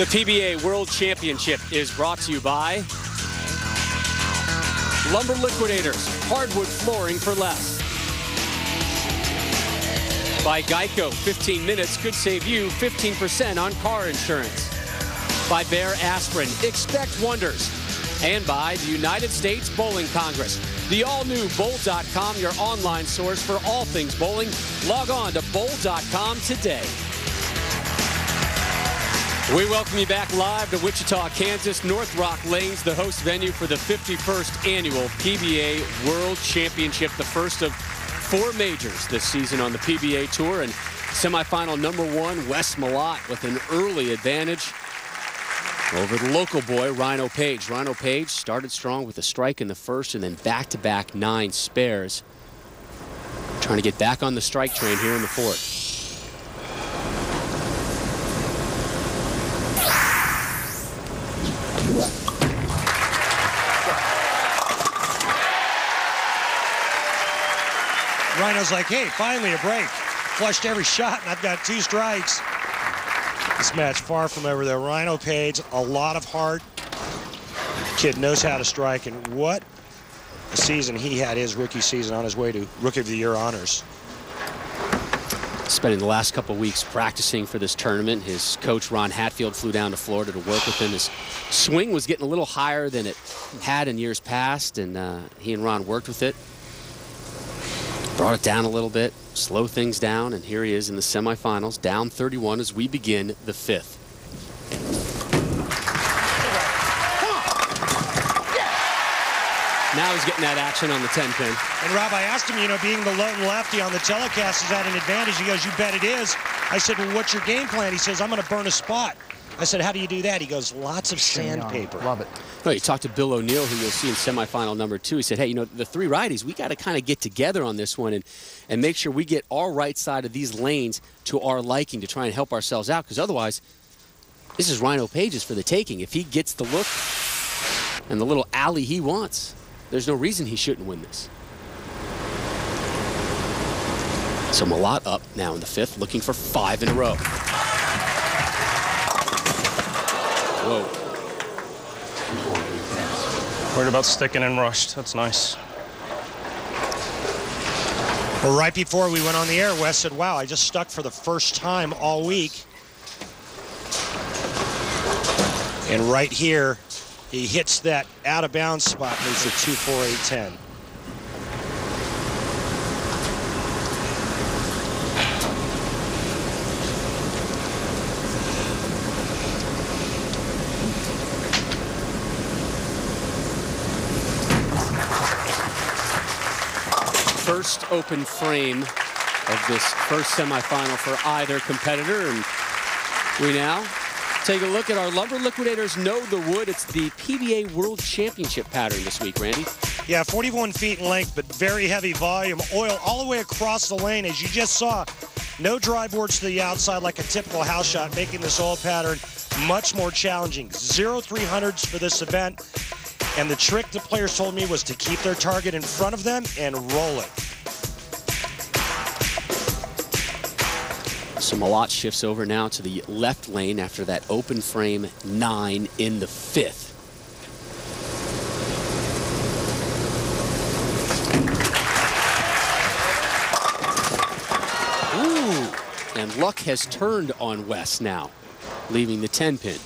The PBA World Championship is brought to you by Lumber Liquidators, hardwood flooring for less. By Geico, 15 minutes could save you 15% on car insurance. By Bear Aspirin, expect wonders. And by the United States Bowling Congress, the all-new bowl.com, your online source for all things bowling. Log on to bowl.com today. We welcome you back live to Wichita, Kansas. North Rock Lanes, the host venue for the 51st annual PBA World Championship, the first of 4 majors this season on the PBA Tour. And semifinal number 1, Wes Malott with an early advantage over the local boy, Rhino Page. Rhino Page started strong with a strike in the first and then back-to-back 9 spares. Trying to get back on the strike train here in the fourth. Rhino's like, hey, finally a break. Flushed every shot, and I've got 2 strikes. This match far from over, though. Rhino Page, a lot of heart. Kid knows how to strike, and what a season he had, his rookie season, on his way to Rookie of the Year honors. Spending the last couple weeks practicing for this tournament. His coach, Ron Hatfield, flew down to Florida to work with him. His swing was getting a little higher than it had in years past, and he and Ron worked with it. Brought it down a little bit, slow things down, and here he is in the semifinals, down 31 as we begin the 5th. Now he's getting that action on the 10-pin. And Rob, I asked him, you know, being the lone lefty on the telecast, is that an advantage? He goes, you bet it is. I said, well, what's your game plan? He says, I'm going to burn a spot. I said, how do you do that? He goes, lots of sandpaper. Love it. Well, you talked to Bill O'Neill, who you'll see in semifinal number 2. He said, hey, you know, the 3 righties, we got to kind of get together on this one and make sure we get our right side of these lanes to our liking to try and help ourselves out, because otherwise, this is Rhino Page's for the taking. If he gets the look and the little alley he wants, there's no reason he shouldn't win this. So Malott up now in the 5th, looking for 5 in a row. Whoa. Worried about sticking and rushed. That's nice. Well, right before we went on the air, Wes said, wow, I just stuck for the first time all week. And right here, he hits that out-of-bounds spot, moves to 2-4-8-10. First open frame of this first semifinal for either competitor, and we now take a look at our Lumber Liquidators Know the Wood. It's the PBA World Championship pattern this week, Randy. Yeah, 41 feet in length, but very heavy volume. Oil all the way across the lane, as you just saw. No drive boards to the outside like a typical house shot, making this oil pattern much more challenging. 0 300s for this event. And the trick the players told me was to keep their target in front of them and roll it. So Malott shifts over now to the left lane after that open frame 9 in the 5th. Ooh, and luck has turned on Wes now, leaving the 10-pin.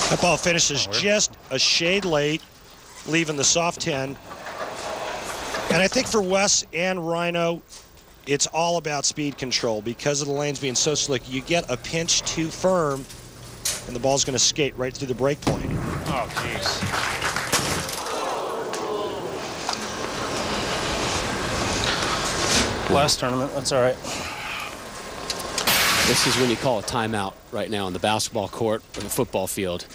That ball finishes just a shade late, leaving the soft 10. And I think for Wes and Rhino, it's all about speed control. Because of the lanes being so slick, you get a pinch too firm, and the ball's going to skate right through the break point. Oh, jeez. Last tournament, that's all right. This is when you call a timeout right now on the basketball court or the football field.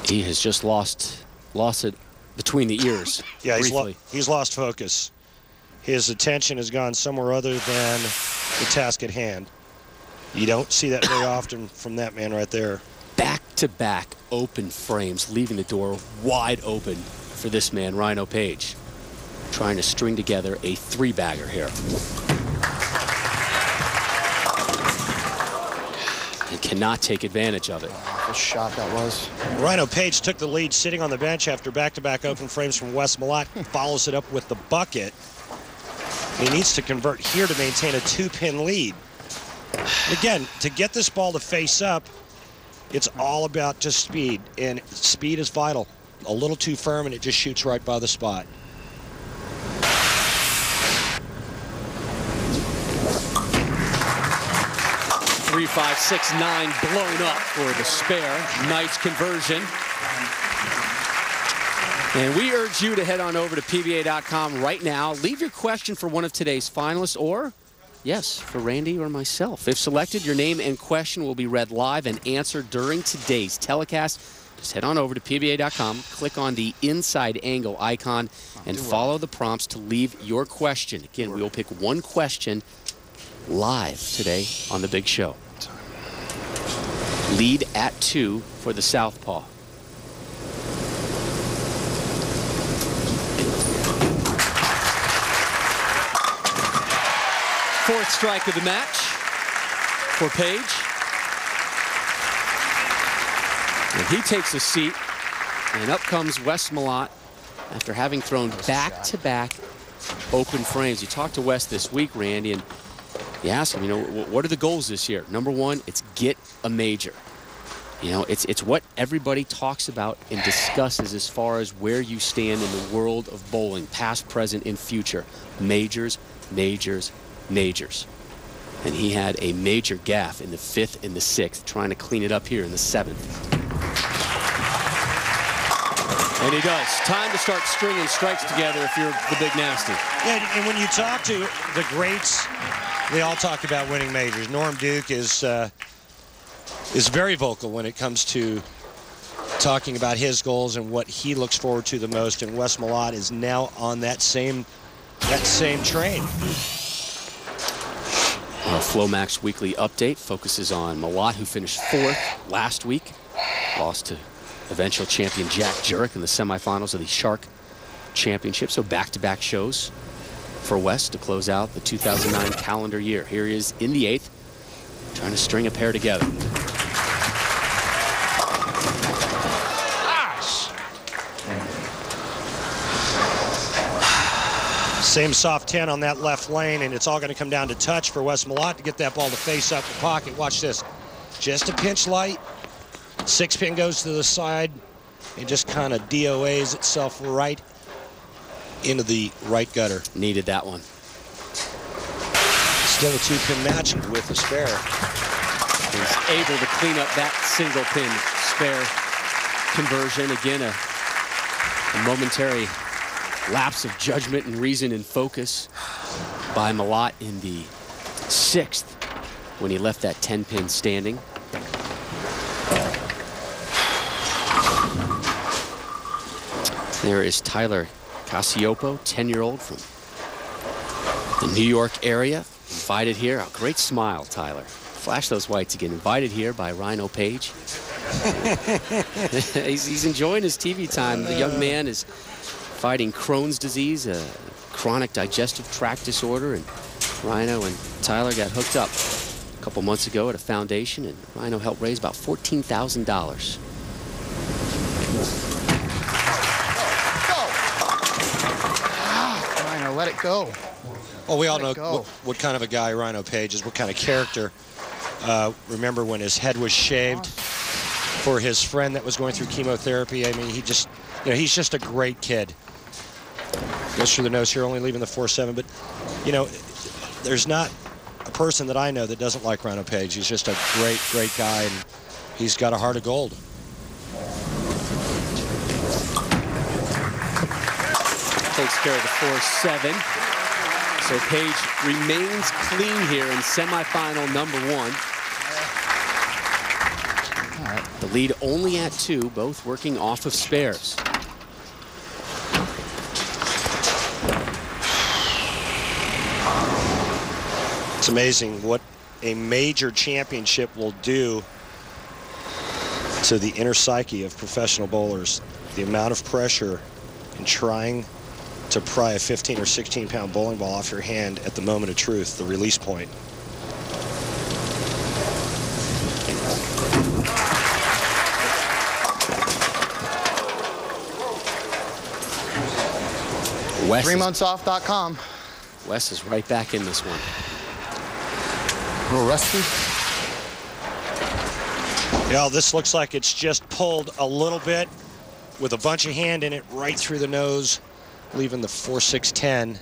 He has just lost it between the ears. Yeah, he's lost focus. His attention has gone somewhere other than the task at hand. You don't see that very often from that man right there. Back-to-back open frames, leaving the door wide open for this man, Rhino Page. Trying to string together a 3-bagger here. and cannot take advantage of it. What a shot that was. Rhino Page took the lead sitting on the bench after back-to-back open frames from Wes Malott. Follows it up with the bucket. He needs to convert here to maintain a 2-pin lead. Again, to get this ball to face up, it's all about just speed, and speed is vital. A little too firm, and it just shoots right by the spot. Three, 5, 6, 9 blown up for the spare. Nice conversion. And we urge you to head on over to PBA.com right now. Leave your question for one of today's finalists, or, yes, for Randy or myself. If selected, your name and question will be read live and answered during today's telecast. Just head on over to PBA.com, click on the inside angle icon, and follow the prompts to leave your question. Again, we will pick one question live today on the big show. Lead at 2 for the southpaw. Fourth strike of the match for Page. And he takes a seat, and up comes Wes Malott after having thrown back-to-back open frames. You talked to Wes this week, Randy, and you ask him, you know, what are the goals this year? Number one, it's get a major. You know, it's what everybody talks about and discusses as far as where you stand in the world of bowling, past, present, and future. Majors, majors, majors. And he had a major gaffe in the 5th and the 6th, trying to clean it up here in the 7th. And he does. Time to start stringing strikes together if you're the big nasty. Yeah, and when you talk to the greats, they all talk about winning majors. Norm Duke is very vocal when it comes to talking about his goals and what he looks forward to the most. And Wes Malott is now on that same train. Our Flomax Weekly Update focuses on Malott, who finished 4th last week. Lost to eventual champion Jack Jurek in the semifinals of the Shark Championship. So back-to-back shows for Wes to close out the 2009 calendar year. Here he is in the 8th, trying to string a pair together. Same soft 10 on that left lane, and it's all going to come down to touch for Wes Malott to get that ball to face up the pocket. Watch this. Just a pinch light. 6-pin goes to the side and just kind of DOAs itself right into the right gutter. Needed that one. Still a 2-pin match with a spare. He's able to clean up that single pin spare conversion. Again, a momentary lapse of judgment and reason and focus by Malott in the 6th when he left that 10-pin standing. There is Tyler Casiopo, 10-year-old from the New York area. Invited here. A great smile, Tyler. Flash those whites again. Invited here by Rhino Page. he's enjoying his TV time. The young man is fighting Crohn's disease, a chronic digestive tract disorder, and Rhino and Tyler got hooked up a couple months ago at a foundation, and Rhino helped raise about $14,000. Rhino, let it go. Well, we all know what kind of a guy Rhino Page is, what kind of character. Remember when his head was shaved for his friend that was going through chemotherapy? I mean, he just, you know, he's just a great kid. Goes through the nose here, only leaving the 4-7. But, you know, there's not a person that I know that doesn't like Rhino Page. He's just a great, great guy, and he's got a heart of gold. Takes care of the 4-7. So Page remains clean here in semifinal number 1. All right. The lead only at 2, both working off of spares. It's amazing what a major championship will do to the inner psyche of professional bowlers. The amount of pressure in trying to pry a 15 or 16-pound bowling ball off your hand at the moment of truth, the release point. Wes 3montsoff.com. Wes is right back in this one. A little rusty. Yeah, this looks like it's just pulled a little bit with a bunch of hand in it right through the nose, leaving the 4.610